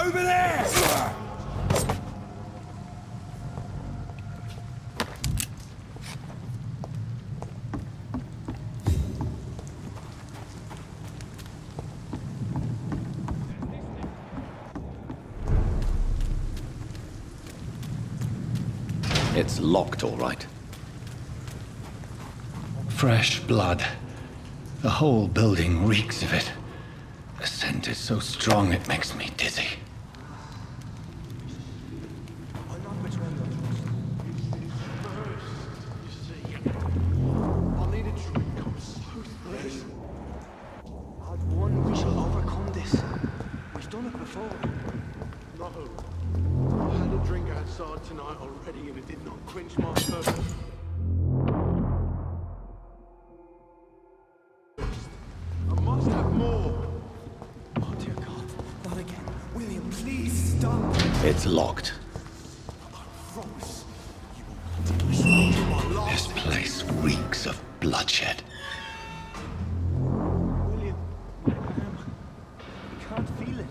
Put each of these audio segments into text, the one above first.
Over there! It's locked, all right. Fresh blood. The whole building reeks of it. The scent is so strong it makes me dizzy. Tonight already, and it did not quench my thirst. I must have more. Oh dear God, not again. William, please stop. It's locked. I promise you will continue to my This last. place reeks of bloodshed. William, I can't feel it.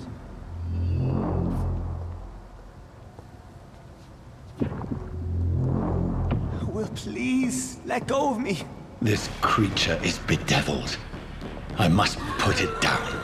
Will, please, let go of me. This creature is bedeviled. I must put it down.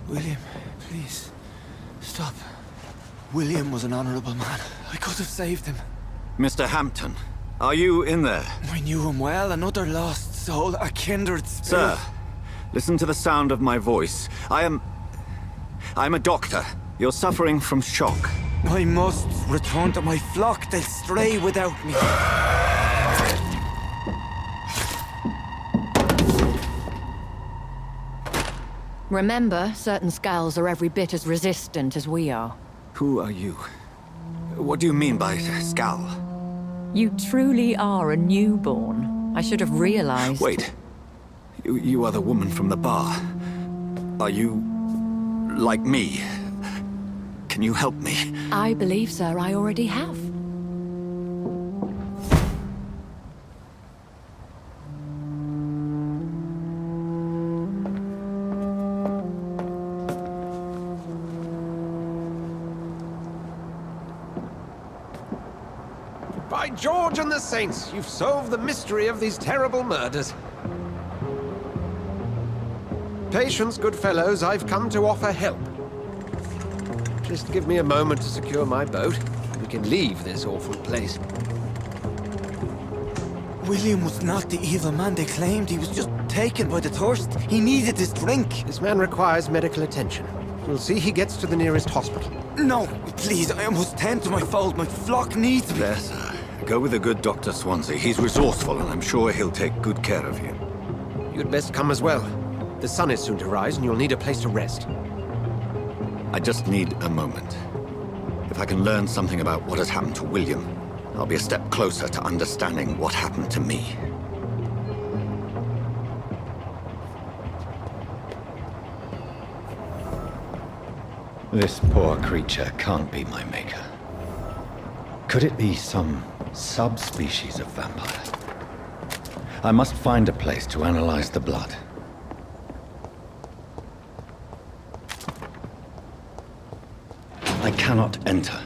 William, please, stop. William was an honorable man. I could have saved him. Mr. Hampton, are you in there? I knew him well, another lost soul, a kindred spirit. Sir, listen to the sound of my voice. I'm a doctor. You're suffering from shock. I must return to my flock. They'll stray without me. Remember, certain skulls are every bit as resistant as we are. Who are you? What do you mean by Scal? You truly are a newborn. I should have realized. Wait. You are the woman from the bar. Are you... like me? Can you help me? I believe, sir, I already have. By George and the Saints, you've solved the mystery of these terrible murders. Patience, good fellows, I've come to offer help. Just give me a moment to secure my boat. We can leave this awful place. William was not the evil man they claimed. He was just taken by the thirst. He needed this drink. This man requires medical attention. We'll see he gets to the nearest hospital. No, please, I must tend to my fold. My flock needs me. There, sir. Go with the good Dr. Swansea. He's resourceful, and I'm sure he'll take good care of you. You'd best come as well. The sun is soon to rise, and you'll need a place to rest. I just need a moment. If I can learn something about what has happened to William, I'll be a step closer to understanding what happened to me. This poor creature can't be my maker. Could it be some subspecies of vampire? I must find a place to analyze the blood. I cannot enter.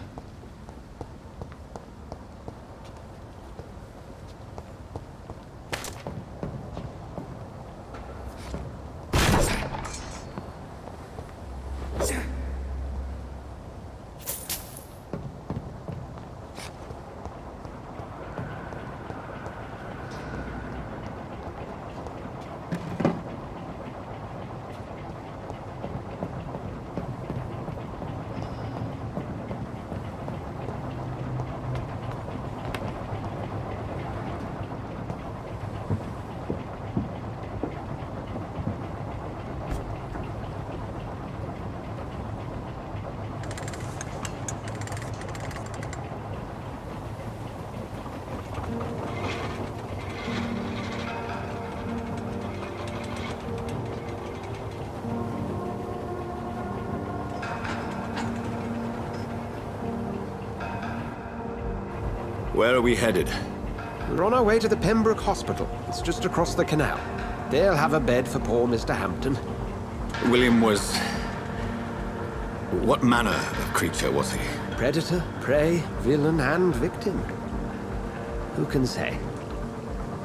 Where are we headed? We're on our way to the Pembroke Hospital. It's just across the canal. They'll have a bed for poor Mr. Hampton. William was... What manner of creature was he? Predator, prey, villain, and victim. Who can say?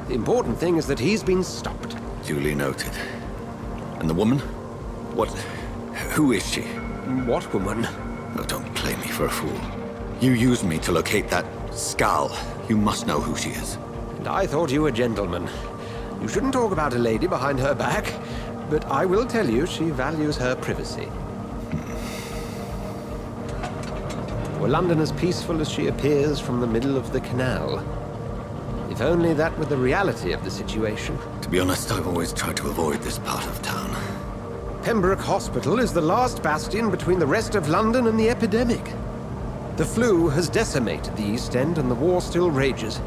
The important thing is that he's been stopped. Duly noted. And the woman? What... Who is she? What woman? Oh, don't play me for a fool. You used me to locate that skull. You must know who she is. And I thought you a gentleman. You shouldn't talk about a lady behind her back, but I will tell you she values her privacy. Were London as peaceful as she appears from the middle of the canal? If only that were the reality of the situation. To be honest, I've always tried to avoid this part of town. Pembroke Hospital is the last bastion between the rest of London and the epidemic. The flu has decimated the East End and the war still rages.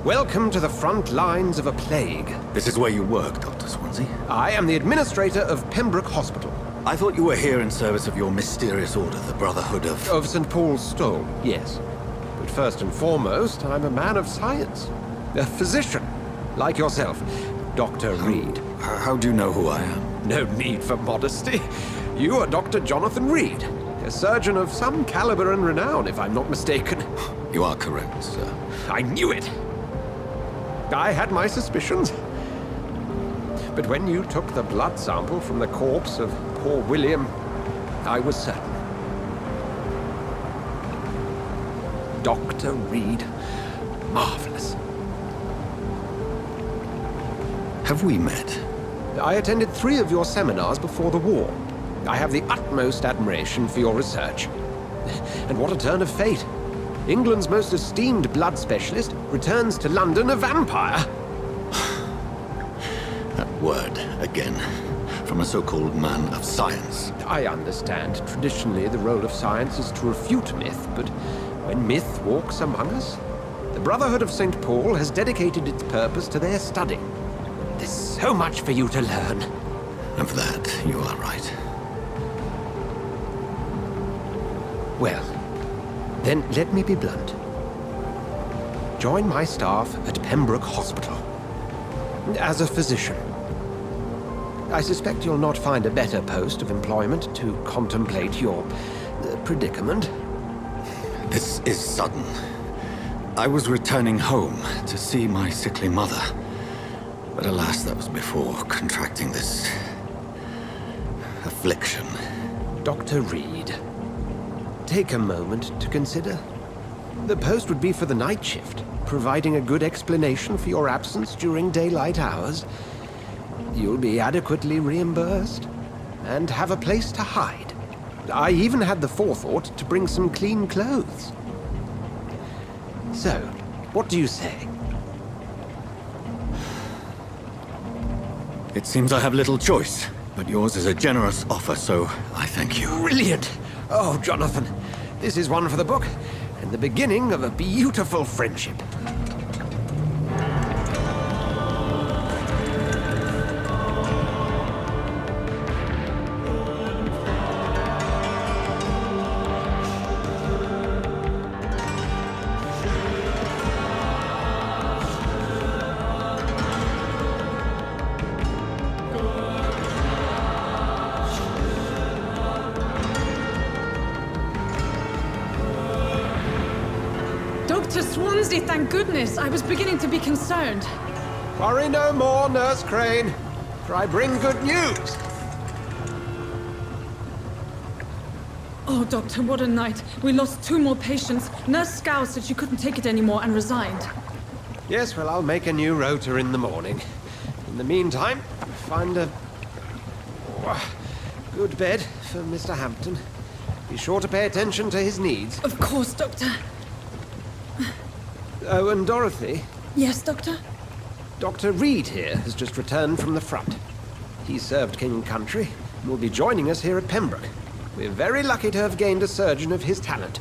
Welcome to the front lines of a plague. This is where you work, Dr. Swansea? I am the administrator of Pembroke Hospital. I thought you were here in service of your mysterious order, the Brotherhood of... Of St. Paul's Stole, yes. But first and foremost, I'm a man of science. A physician, like yourself, Dr. Reed. How do you know who I am? No need for modesty. You are Dr. Jonathan Reed, a surgeon of some caliber and renown, if I'm not mistaken. You are correct, sir. I knew it! I had my suspicions. But when you took the blood sample from the corpse of poor William, I was certain. Dr. Reed. Marvelous. Have we met? I attended 3 of your seminars before the war. I have the utmost admiration for your research. And what a turn of fate. England's most esteemed blood specialist returns to London a vampire. That word, again. From a so-called man of science. I understand. Traditionally, the role of science is to refute myth, but when myth walks among us, the Brotherhood of St. Paul has dedicated its purpose to their study. There's so much for you to learn. Of that, you are right. Well, then let me be blunt. Join my staff at Pembroke Hospital. As a physician. I suspect you'll not find a better post of employment to contemplate your predicament. This is sudden. I was returning home to see my sickly mother. But alas, that was before contracting this... affliction. Dr. Reed, take a moment to consider. The post would be for the night shift, providing a good explanation for your absence during daylight hours. You'll be adequately reimbursed, and have a place to hide. I even had the forethought to bring some clean clothes. So, what do you say? It seems I have little choice, but yours is a generous offer, so I thank you. Brilliant! Oh, Jonathan, this is one for the book, and the beginning of a beautiful friendship. Dr. Swansea, thank goodness. I was beginning to be concerned. Worry no more, Nurse Crane, for I bring good news. Oh, Doctor, what a night. We lost 2 more patients. Nurse Scow said she couldn't take it anymore and resigned. Yes, well, I'll make a new rota in the morning. In the meantime, find a good bed for Mr. Hampton. Be sure to pay attention to his needs. Of course, Doctor. Oh, and Dorothy, Yes, Doctor? Dr. Reed here has just returned from the front. He served King and Country and will be joining us here at Pembroke. We're very lucky to have gained a surgeon of his talent,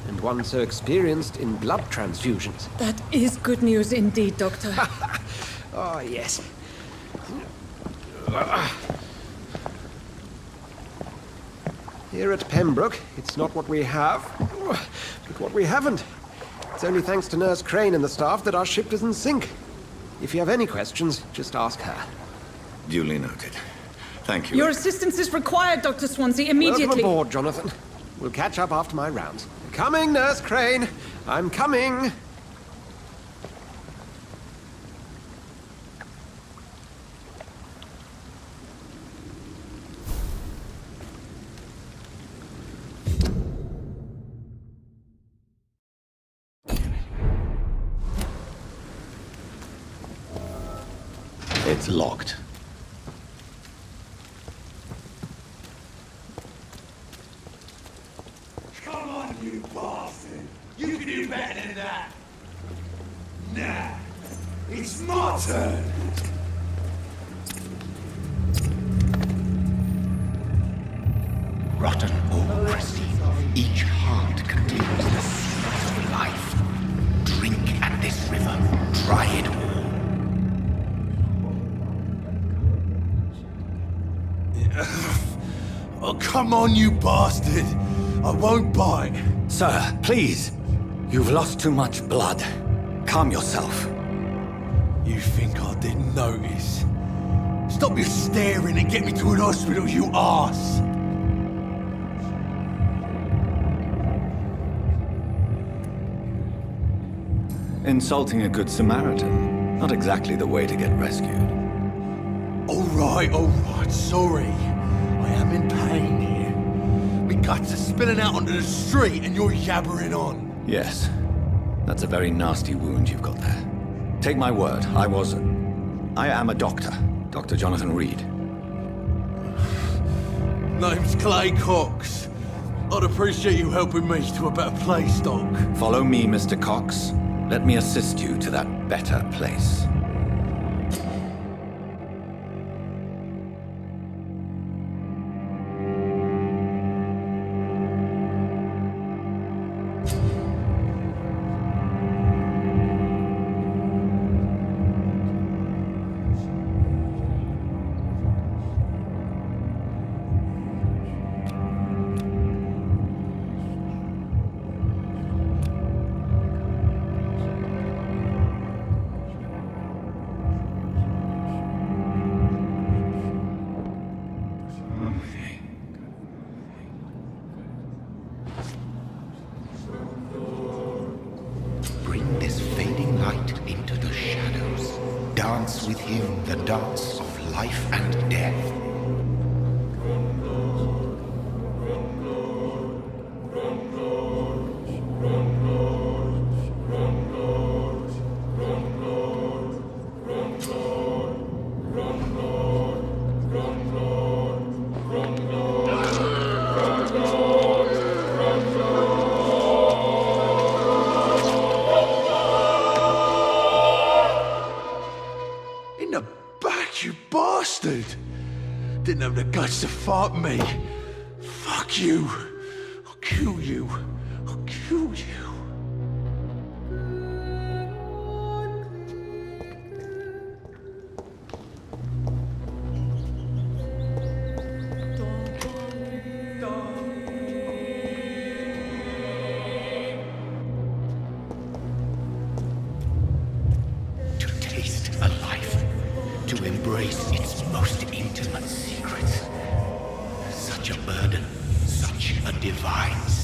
and one so experienced in blood transfusions. That is good news indeed, Doctor. Oh, yes. Here at Pembroke, it's not what we have, but what we haven't. It's only thanks to Nurse Crane and the staff that our ship doesn't sink. If you have any questions, just ask her. Duly noted. Thank you. Your assistance is required, Dr. Swansea, immediately. Welcome aboard, Jonathan. We'll catch up after my rounds. Coming, Nurse Crane. I'm coming. It's locked. Come on, you bastard! You can do better than that! Nah, it's my turn! Rotten or pristine, each heart contains the seeds of life. Drink at this river, try it all. Oh, come on, you bastard! I won't bite! Sir, please. You've lost too much blood. Calm yourself. You think I didn't notice? Stop your staring and get me to an hospital, you arse! Insulting a good Samaritan. Not exactly the way to get rescued. Alright, sorry. I am in pain here. My guts are spilling out onto the street and you're yabbering on. Yes. That's a very nasty wound you've got there. Take my word, I am a doctor. Dr. Jonathan Reed. Name's Clay Cox. I'd appreciate you helping me to a better place, Doc. Follow me, Mr. Cox. Let me assist you to that better place. Bring this fading light into the shadows. Dance with him the dance of life and death. In the back, you bastard! Didn't have the guts to fight me. Fuck you. I'll kill you. I'll kill you. To taste a life, to embrace its most intimate secrets. Such a burden, such a divine sin.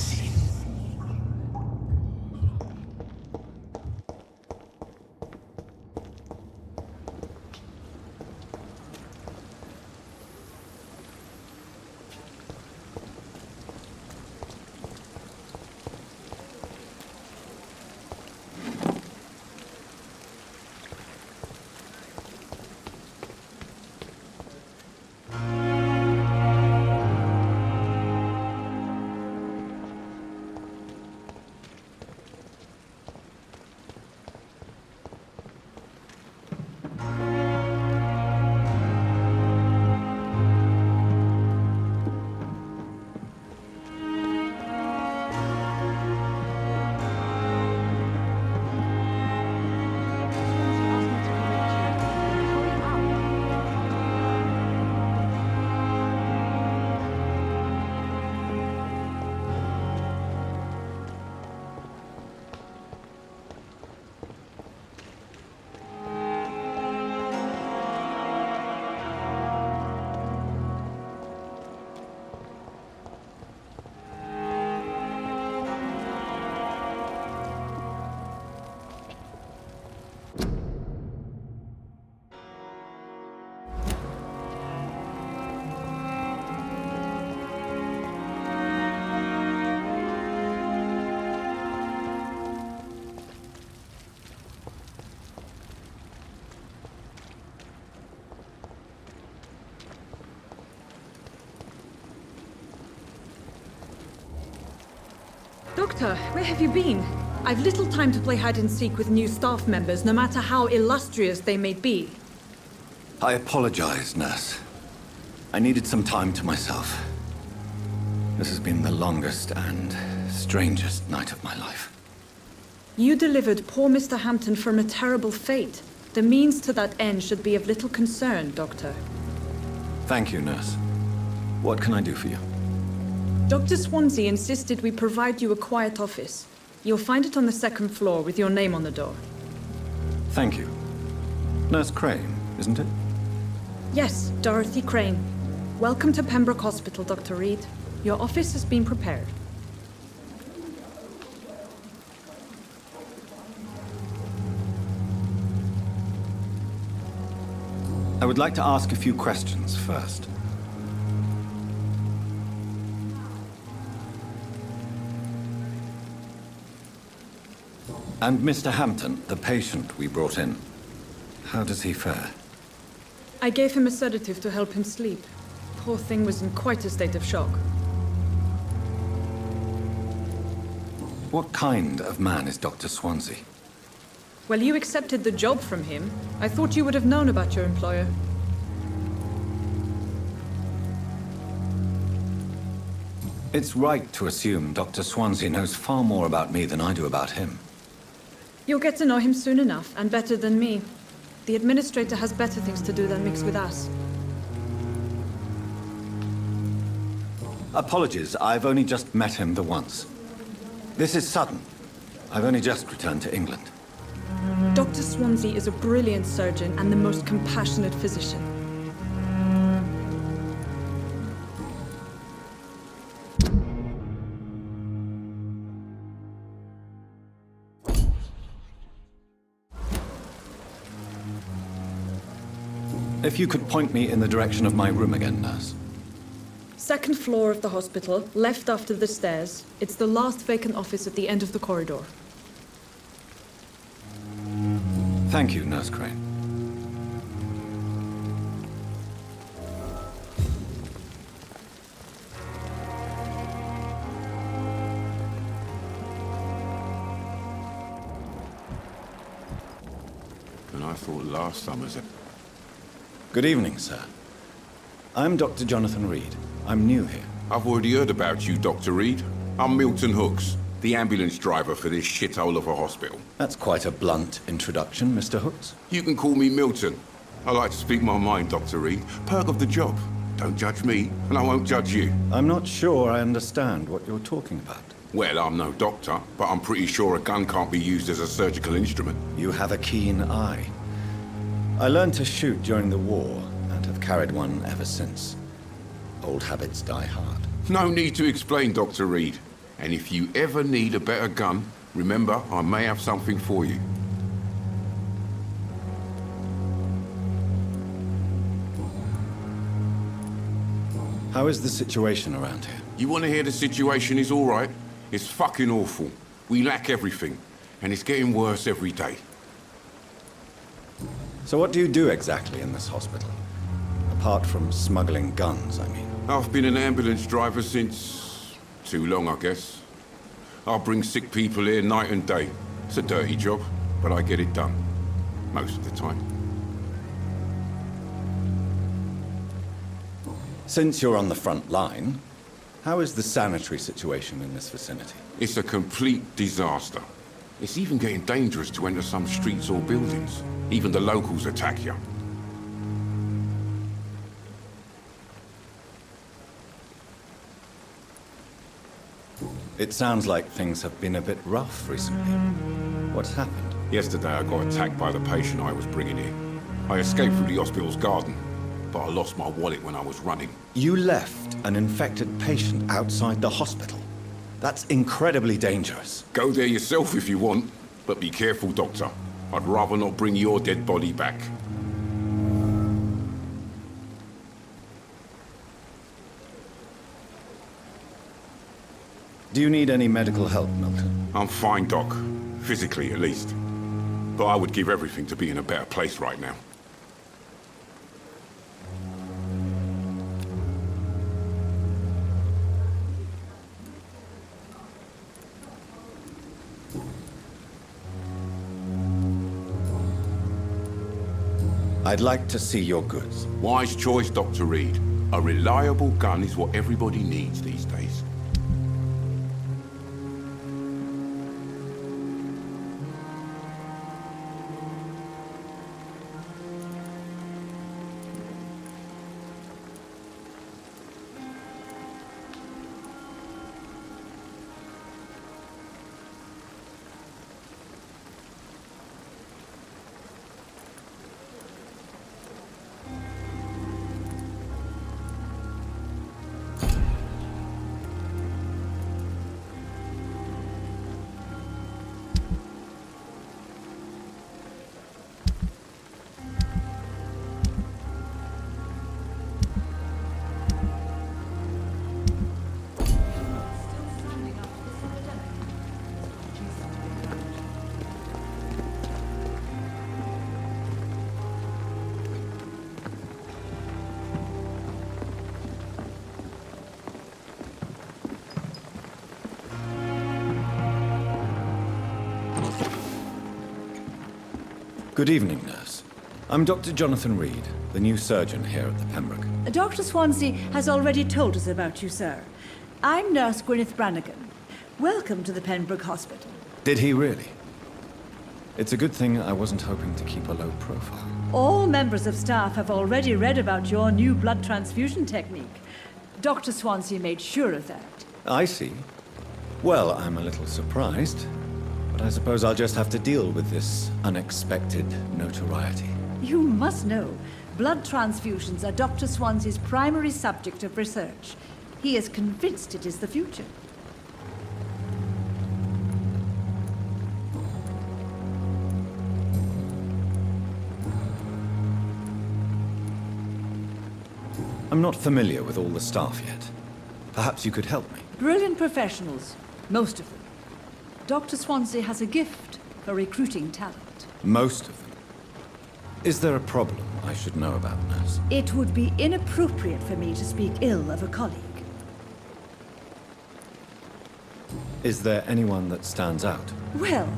Doctor, where have you been? I've little time to play hide and seek with new staff members, no matter how illustrious they may be. I apologize, nurse. I needed some time to myself. This has been the longest and strangest night of my life. You delivered poor Mr. Hampton from a terrible fate. The means to that end should be of little concern, Doctor. Thank you, nurse. What can I do for you? Dr. Swansea insisted we provide you a quiet office. You'll find it on the second floor with your name on the door. Thank you. Nurse Crane, isn't it? Yes, Dorothy Crane. Welcome to Pembroke Hospital, Dr. Reed. Your office has been prepared. I would like to ask a few questions first. And Mr. Hampton, the patient we brought in, how does he fare? I gave him a sedative to help him sleep. Poor thing was in quite a state of shock. What kind of man is Dr. Swansea? Well, you accepted the job from him. I thought you would have known about your employer. It's right to assume Dr. Swansea knows far more about me than I do about him. You'll get to know him soon enough, and better than me. The administrator has better things to do than mix with us. Apologies, I've only just met him the once. This is sudden. I've only just returned to England. Dr. Swansea is a brilliant surgeon and the most compassionate physician. If you could point me in the direction of my room again, nurse. Second floor of the hospital, left after the stairs. It's the last vacant office at the end of the corridor. Thank you, Nurse Crane. And I thought last summer's a... Good evening, sir. I'm Dr. Jonathan Reed. I'm new here. I've already heard about you, Dr. Reed. I'm Milton Hooks, the ambulance driver for this shithole of a hospital. That's quite a blunt introduction, Mr. Hooks. You can call me Milton. I like to speak my mind, Dr. Reed. Perk of the job. Don't judge me, and I won't judge you. I'm not sure I understand what you're talking about. Well, I'm no doctor, but I'm pretty sure a gun can't be used as a surgical instrument. You have a keen eye. I learned to shoot during the war, and have carried one ever since. Old habits die hard. No need to explain, Dr. Reed. And if you ever need a better gun, remember, I may have something for you. How is the situation around here? You want to hear the situation is all right? It's fucking awful. We lack everything, and it's getting worse every day. So what do you do exactly in this hospital? Apart from smuggling guns, I mean. I've been an ambulance driver since... too long, I guess. I bring sick people here night and day. It's a dirty job, but I get it done. Most of the time. Since you're on the front line, how is the sanitary situation in this vicinity? It's a complete disaster. It's even getting dangerous to enter some streets or buildings. Even the locals attack you. It sounds like things have been a bit rough recently. What's happened? Yesterday I got attacked by the patient I was bringing here. I escaped through the hospital's garden, but I lost my wallet when I was running. You left an infected patient outside the hospital. That's incredibly dangerous. Go there yourself if you want, but be careful, Doctor. I'd rather not bring your dead body back. Do you need any medical help, Milton? I'm fine, Doc. Physically, at least. But I would give everything to be in a better place right now. I'd like to see your goods. Wise choice, Dr. Reed. A reliable gun is what everybody needs these days. Good evening, nurse. I'm Dr. Jonathan Reed, the new surgeon here at the Pembroke. Dr. Swansea has already told us about you, sir. I'm Nurse Gwyneth Brannigan. Welcome to the Pembroke Hospital. Did he really? It's a good thing I wasn't hoping to keep a low profile. All members of staff have already read about your new blood transfusion technique. Dr. Swansea made sure of that. I see. Well, I'm a little surprised, but I suppose I'll just have to deal with this unexpected notoriety. You must know, blood transfusions are Dr. Swansea's primary subject of research. He is convinced it is the future. I'm not familiar with all the staff yet. Perhaps you could help me. Brilliant professionals, most of them. Dr. Swansea has a gift for recruiting talent. Most of them. Is there a problem I should know about, nurse? It would be inappropriate for me to speak ill of a colleague. Is there anyone that stands out? Well,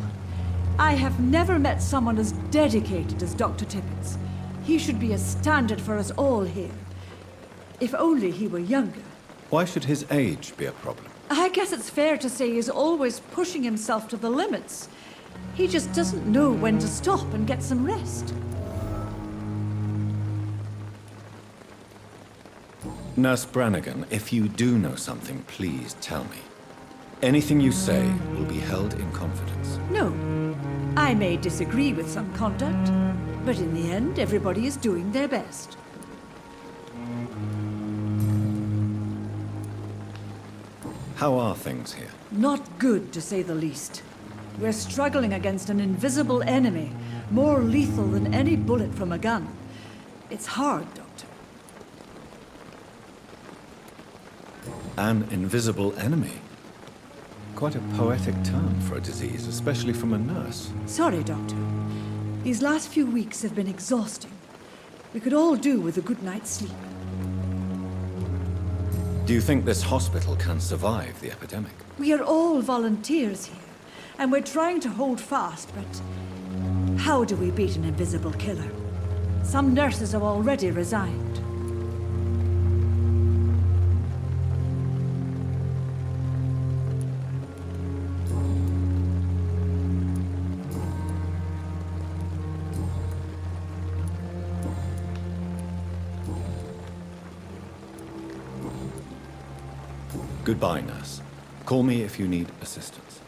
I have never met someone as dedicated as Dr. Tippett. He should be a standard for us all here. If only he were younger. Why should his age be a problem? I guess it's fair to say he's always pushing himself to the limits. He just doesn't know when to stop and get some rest. Nurse Brannigan, if you do know something, please tell me. Anything you say will be held in confidence. No. I may disagree with some conduct, but in the end, everybody is doing their best. How are things here? Not good, to say the least. We're struggling against an invisible enemy, more lethal than any bullet from a gun. It's hard, Doctor. An invisible enemy? Quite a poetic term for a disease, especially from a nurse. Sorry, Doctor. These last few weeks have been exhausting. We could all do with a good night's sleep. Do you think this hospital can survive the epidemic? We are all volunteers here, and we're trying to hold fast, but how do we beat an invisible killer? Some nurses have already resigned. Goodbye, nurse. Call me if you need assistance.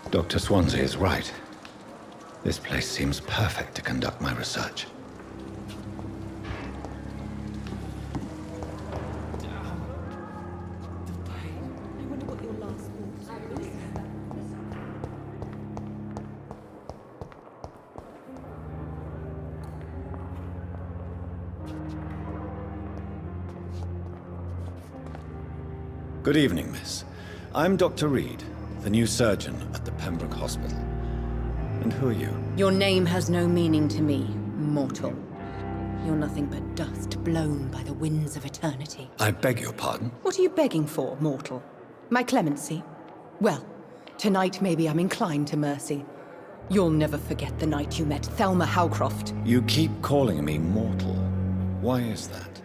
Dr. Swansea is right. This place seems perfect to conduct my research. Good evening, miss. I'm Dr. Reed, the new surgeon at the Pembroke Hospital. And who are you? Your name has no meaning to me, mortal. You're nothing but dust blown by the winds of eternity. I beg your pardon? What are you begging for, mortal? My clemency? Well, tonight maybe I'm inclined to mercy. You'll never forget the night you met Thelma Howcroft. You keep calling me mortal. Why is that?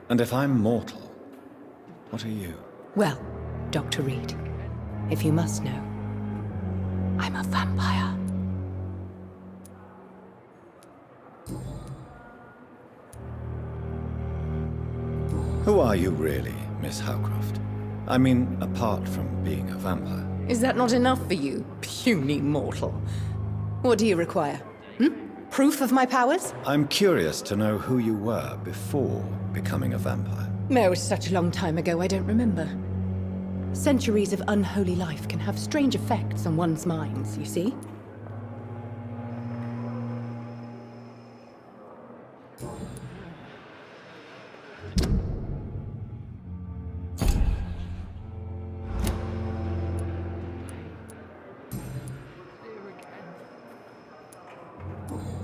And if I'm mortal, what are you? Well, Dr. Reed, if you must know, I'm a vampire. Who are you really, Miss Howcroft? I mean, apart from being a vampire. Is that not enough for you, puny mortal? What do you require? Proof of my powers? I'm curious to know who you were before becoming a vampire. No, it was such a long time ago, I don't remember. Centuries of unholy life can have strange effects on one's minds, you see?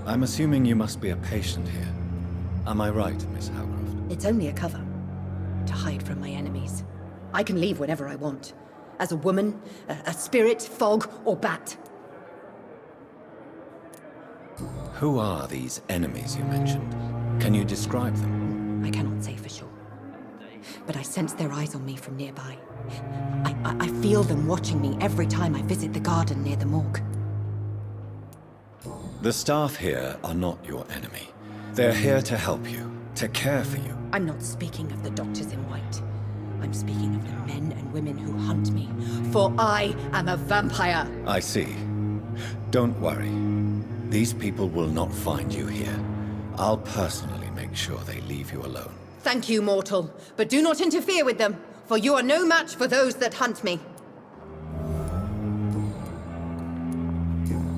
I'm assuming you must be a patient here. Am I right, Miss Howcroft? It's only a cover. To hide from my enemies. I can leave whenever I want. As a woman, a spirit, fog, or bat. Who are these enemies you mentioned? Can you describe them? I cannot say for sure. But I sense their eyes on me from nearby. I feel them watching me every time I visit the garden near the morgue. The staff here are not your enemy. They're here to help you, to care for you. I'm not speaking of the doctors in white. I'm speaking of the men and women who hunt me. For I am a vampire! I see. Don't worry. These people will not find you here. I'll personally make sure they leave you alone. Thank you, mortal. But do not interfere with them, for you are no match for those that hunt me.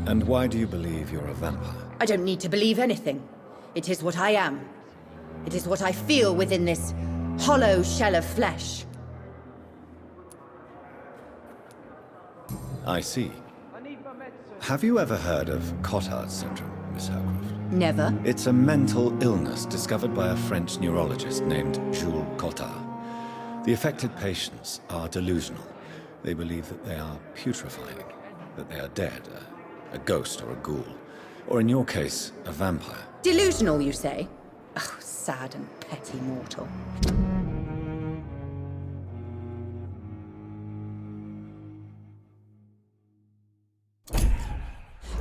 And why do you believe you're a vampire? I don't need to believe anything. It is what I am. It is what I feel within this hollow shell of flesh. I see. Have you ever heard of Cotard syndrome, Miss Howcroft? Never. It's a mental illness discovered by a French neurologist named Jules Cotard. The affected patients are delusional. They believe that they are putrefying, that they are dead, a ghost or a ghoul, or in your case, a vampire. Delusional, you say? Oh, sad and petty mortal.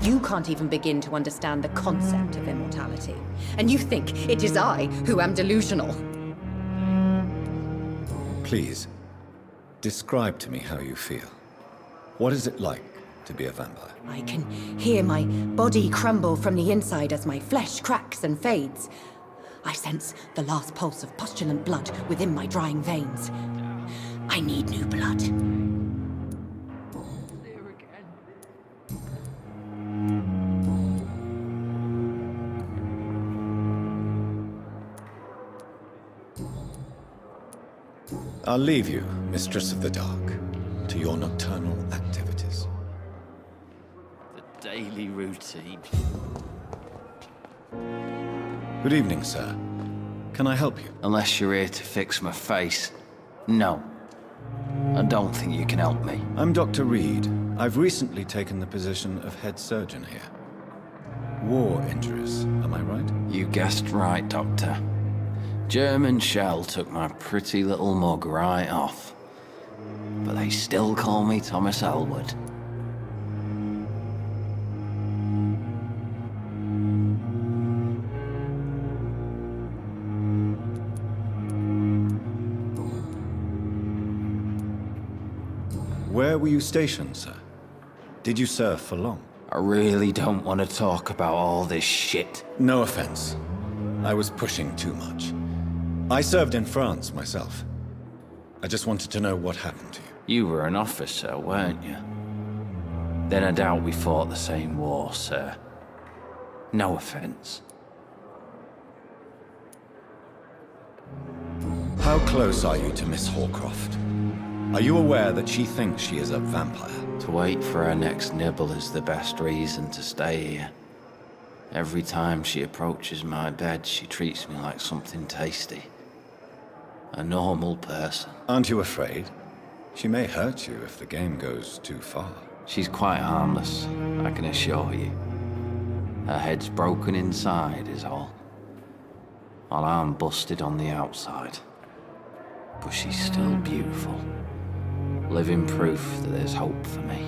You can't even begin to understand the concept of immortality. And you think it is I who am delusional. Please, describe to me how you feel. What is it like to be a vampire? I can hear my body crumble from the inside as my flesh cracks and fades. I sense the last pulse of postulant blood within my drying veins. I need new blood. I'll leave you, Mistress of the Dark, to your nocturnal activities. The daily routine. Good evening, sir. Can I help you? Unless you're here to fix my face. No. I don't think you can help me. I'm Dr. Reed. I've recently taken the position of head surgeon here. War injuries, am I right? You guessed right, Doctor. German shell took my pretty little mug right off. But they still call me Thomas Elwood. Where were you stationed, sir? Did you serve for long? I really don't want to talk about all this shit. No offense. I was pushing too much. I served in France myself. I just wanted to know what happened to you. You were an officer, weren't you? Then I doubt we fought the same war, sir. No offense. How close are you to Miss Hawcroft? Are you aware that she thinks she is a vampire? To wait for her next nibble is the best reason to stay here. Every time she approaches my bed, she treats me like something tasty. A normal person. Aren't you afraid? She may hurt you if the game goes too far. She's quite harmless, I can assure you. Her head's broken inside is all. While I'm busted on the outside. But she's still beautiful. Living proof that there's hope for me.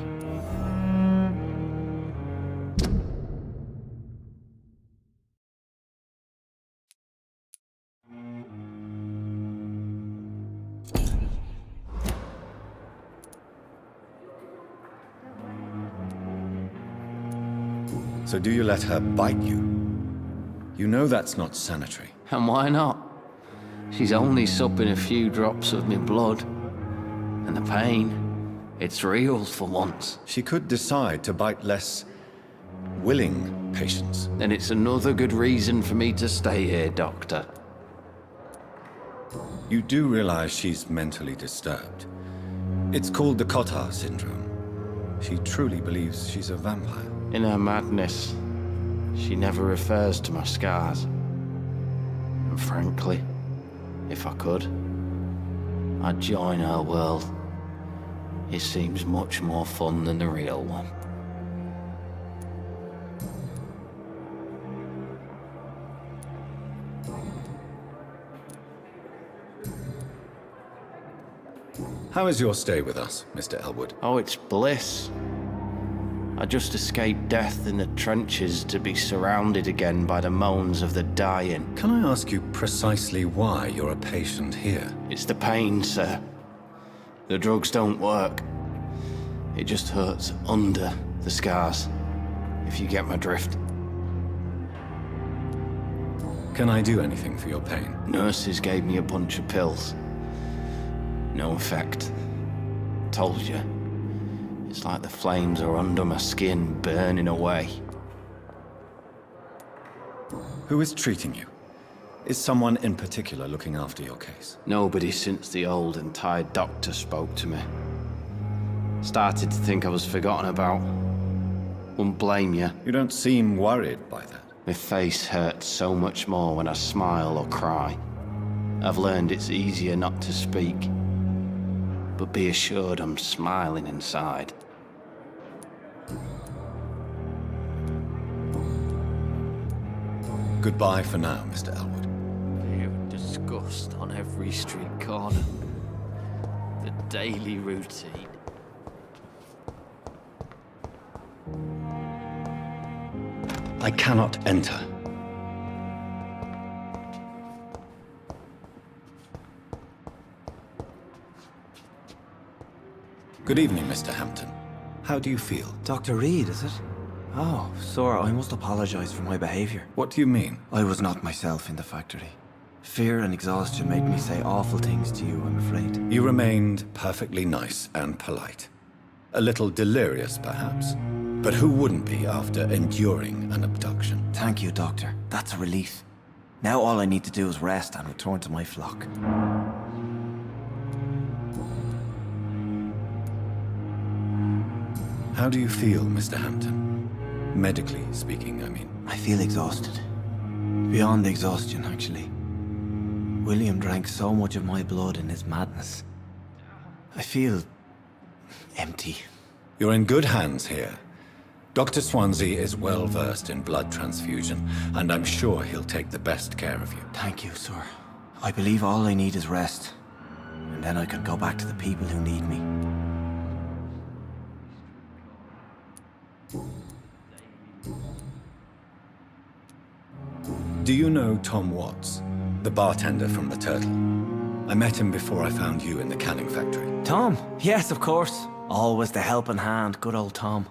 So do you let her bite you? You know that's not sanitary. And why not? She's only supping a few drops of me blood. And the pain, it's real for once. She could decide to bite less willing patients. Then it's another good reason for me to stay here, Doctor. You do realize she's mentally disturbed. It's called the Cotard syndrome. She truly believes she's a vampire. In her madness, she never refers to my scars. And frankly, if I could, I'd join her world. It seems much more fun than the real one. How is your stay with us, Mr. Elwood? Oh, it's bliss. I just escaped death in the trenches to be surrounded again by the moans of the dying. Can I ask you precisely why you're a patient here? It's the pain, sir. The drugs don't work. It just hurts under the scars, if you get my drift. Can I do anything for your pain? Nurses gave me a bunch of pills. No effect. Told you. It's like the flames are under my skin, burning away. Who is treating you? Is someone in particular looking after your case? Nobody since the old and tired doctor spoke to me. Started to think I was forgotten about. Wouldn't blame you. You don't seem worried by that. My face hurts so much more when I smile or cry. I've learned it's easier not to speak. But be assured I'm smiling inside. Goodbye for now, Mr. Elwood. Fear and disgust on every street corner. The daily routine. I cannot enter. Good evening, Mr. Hampton. How do you feel? Dr. Reed, is it? Oh, sir, I must apologize for my behavior. What do you mean? I was not myself in the factory. Fear and exhaustion made me say awful things to you, I'm afraid. You remained perfectly nice and polite. A little delirious, perhaps. But who wouldn't be after enduring an abduction? Thank you, Doctor. That's a relief. Now all I need to do is rest and return to my flock. How do you feel, Mr. Hampton? Medically speaking, I mean. I feel exhausted. Beyond exhaustion, actually. William drank so much of my blood in his madness. I feel empty. You're in good hands here. Dr. Swansea is well versed in blood transfusion, and I'm sure he'll take the best care of you. Thank you, sir. I believe all I need is rest. And then I can go back to the people who need me. Do you know Tom Watts, the bartender from the Turtle? I met him before I found you in the canning factory. Tom? Yes, of course. Always the helping hand, good old Tom.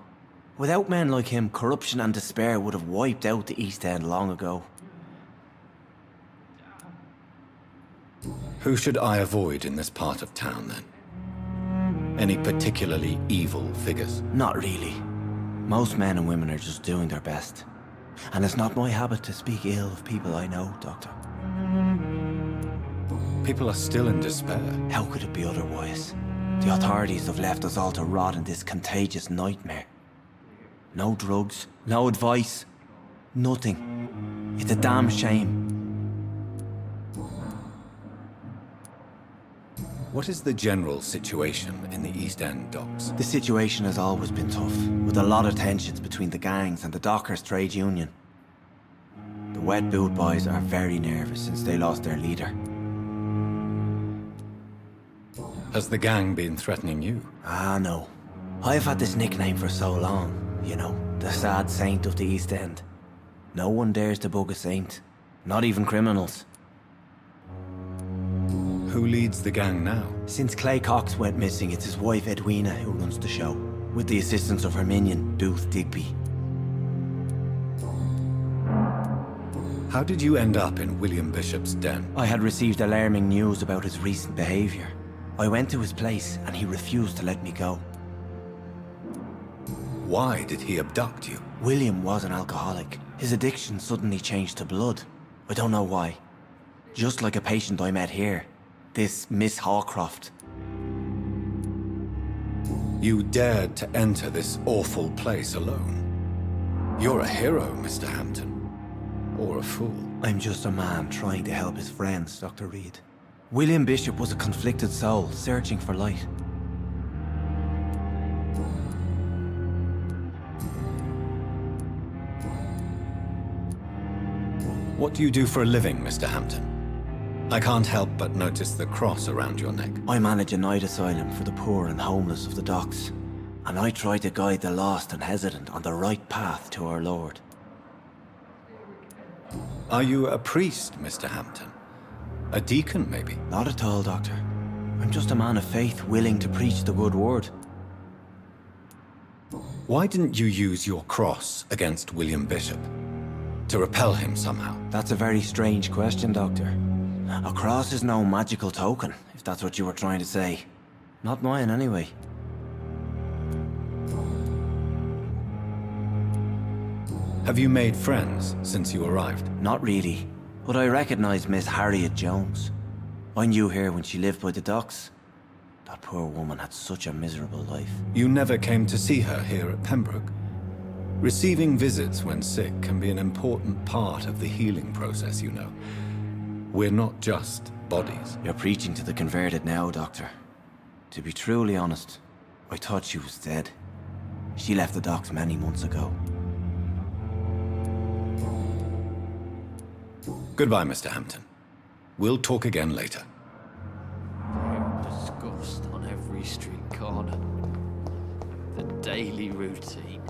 Without men like him, corruption and despair would have wiped out the East End long ago. Who should I avoid in this part of town, then? Any particularly evil figures? Not really. Most men and women are just doing their best. And it's not my habit to speak ill of people I know, Doctor. People are still in despair. How could it be otherwise? The authorities have left us all to rot in this contagious nightmare. No drugs, no advice, nothing. It's a damn shame. What is the general situation in the East End docks? The situation has always been tough, with a lot of tensions between the gangs and the dockers' trade union. The wet boot boys are very nervous since they lost their leader. Has the gang been threatening you? Ah, no. I've had this nickname for so long, you know, the sad saint of the East End. No one dares to bug a saint, not even criminals. Who leads the gang now? Since Clay Cox went missing, it's his wife Edwina who runs the show, with the assistance of her minion, Booth Digby. How did you end up in William Bishop's den? I had received alarming news about his recent behavior. I went to his place and he refused to let me go. Why did he abduct you? William was an alcoholic. His addiction suddenly changed to blood. I don't know why. Just like a patient I met here. This Miss Hawcroft. You dared to enter this awful place alone. You're a hero, Mr. Hampton. Or a fool. I'm just a man trying to help his friends, Dr. Reed. William Bishop was a conflicted soul, searching for light. What do you do for a living, Mr. Hampton? I can't help but notice the cross around your neck. I manage a night asylum for the poor and homeless of the docks, and I try to guide the lost and hesitant on the right path to our Lord. Are you a priest, Mr. Hampton? A deacon, maybe? Not at all, Doctor. I'm just a man of faith, willing to preach the good word. Why didn't you use your cross against William Bishop? To repel him somehow? That's a very strange question, Doctor. A cross is no magical token, if that's what you were trying to say. Not mine, anyway. Have you made friends since you arrived? Not really, but I recognize Miss Harriet Jones. I knew her when she lived by the docks. That poor woman had such a miserable life. You never came to see her here at Pembroke? Receiving visits when sick can be an important part of the healing process, you know. We're not just bodies. You're preaching to the converted now, Doctor. To be truly honest, I thought she was dead. She left the docks many months ago. Goodbye, Mr. Hampton. We'll talk again later. Disgust on every street corner. The daily routine.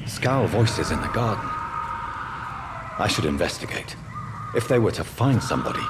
Scowl voices in the garden. I should investigate. If they were to find somebody.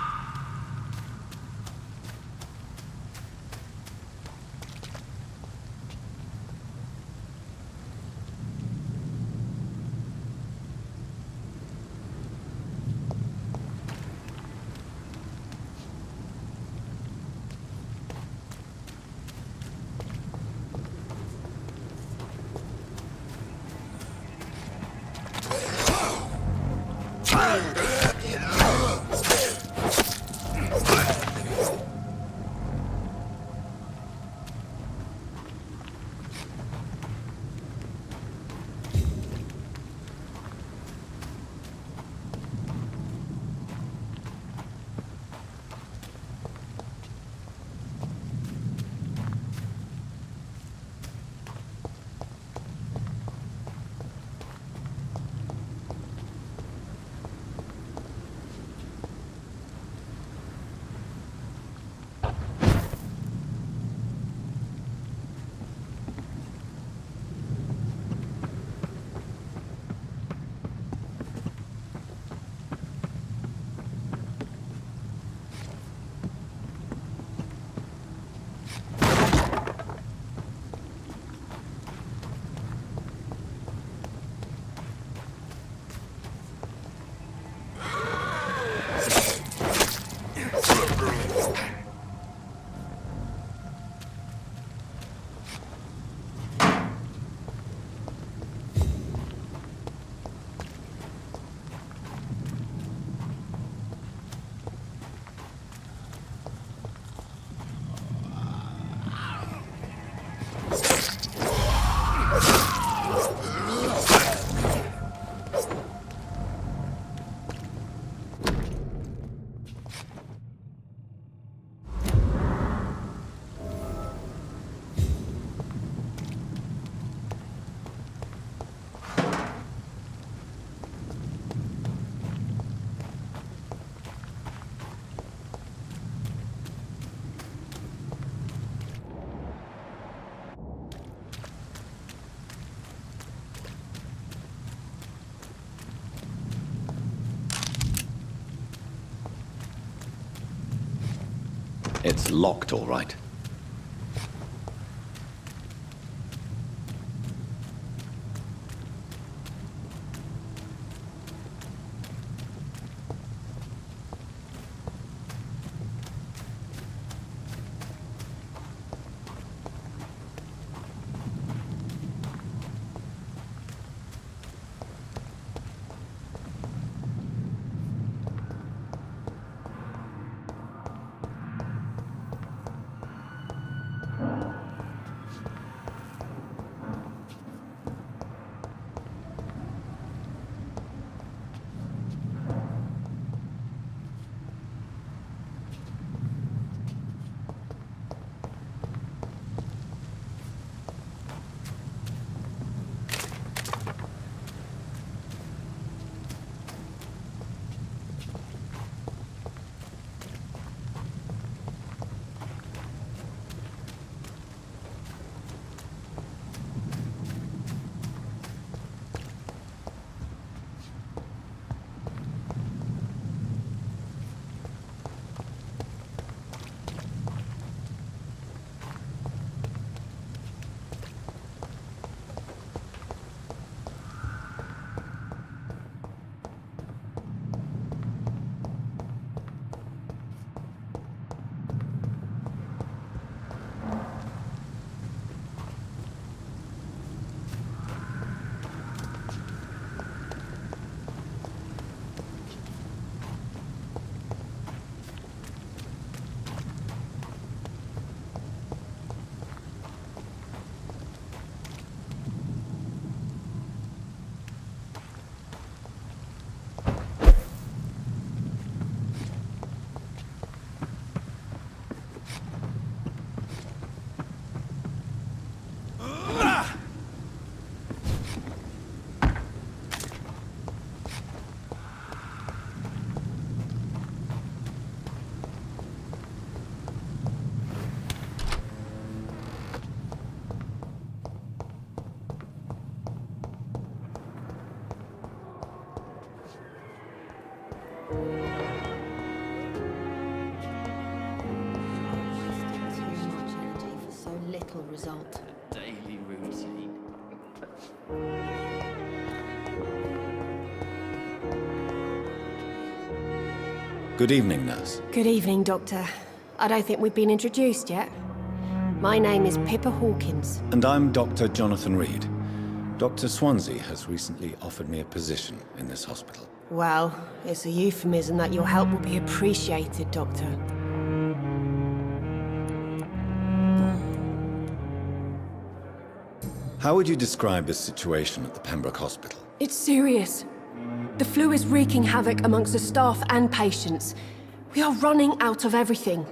It's locked, all right. Result. A daily routine. Good evening, nurse. Good evening, Doctor. I don't think we've been introduced yet. My name is Pippa Hawkins. And I'm Dr. Jonathan Reed. Dr. Swansea has recently offered me a position in this hospital. Well, it's a euphemism that your help will be appreciated, Doctor. How would you describe the situation at the Pembroke Hospital? It's serious. The flu is wreaking havoc amongst the staff and patients. We are running out of everything.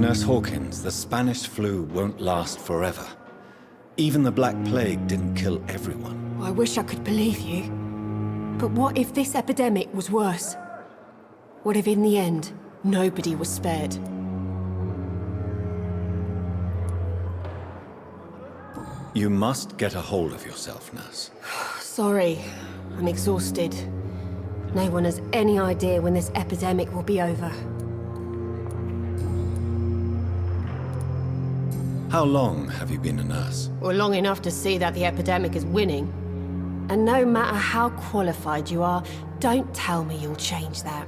Nurse Hawkins, the Spanish flu won't last forever. Even the Black Plague didn't kill everyone. I wish I could believe you. But what if this epidemic was worse? What if in the end, nobody was spared? You must get a hold of yourself, nurse. Sorry, I'm exhausted. No one has any idea when this epidemic will be over. How long have you been a nurse? Well, long enough to see that the epidemic is winning. And no matter how qualified you are, don't tell me you'll change that.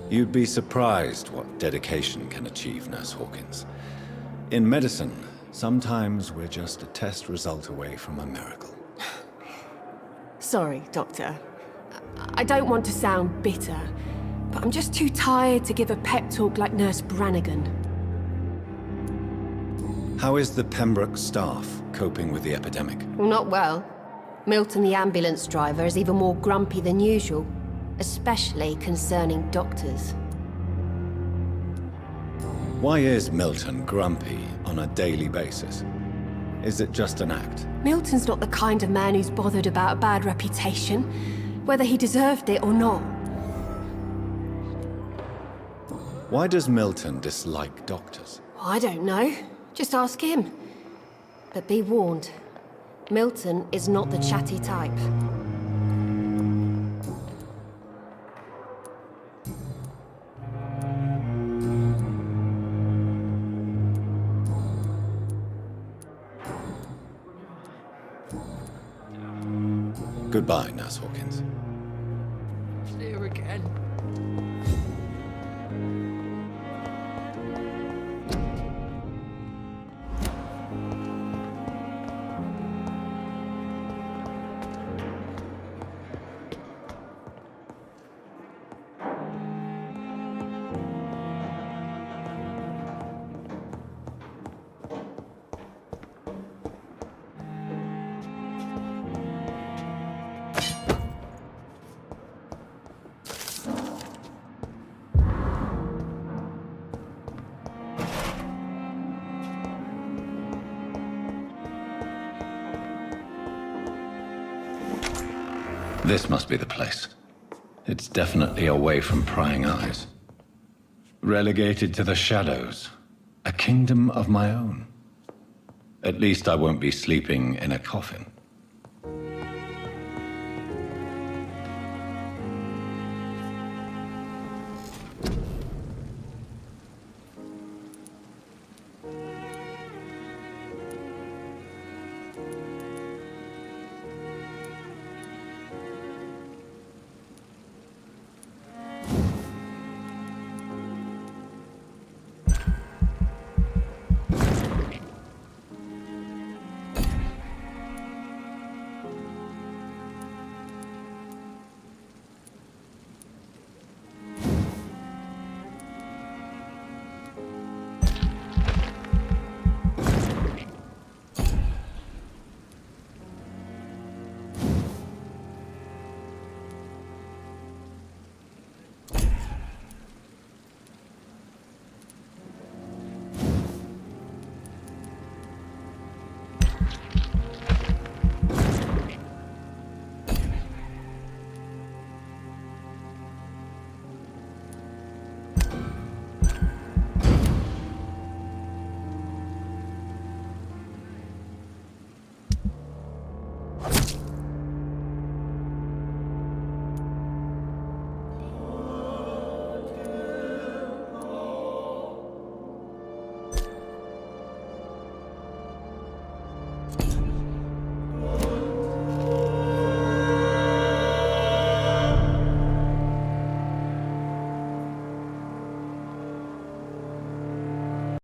You'd be surprised what dedication can achieve, Nurse Hawkins. In medicine, sometimes we're just a test result away from a miracle. Sorry, Doctor. I don't want to sound bitter, but I'm just too tired to give a pep talk like Nurse Brannigan. How is the Pembroke staff coping with the epidemic? Well, not well. Milton, the ambulance driver, is even more grumpy than usual, especially concerning doctors. Why is Milton grumpy on a daily basis? Is it just an act? Milton's not the kind of man who's bothered about a bad reputation, whether he deserved it or not. Why does Milton dislike doctors? I don't know. Just ask him. But be warned, Milton is not the chatty type. Goodbye, Nurse Hawkins. See you again. This must be the place. It's definitely away from prying eyes. Relegated to the shadows. A kingdom of my own. At least I won't be sleeping in a coffin.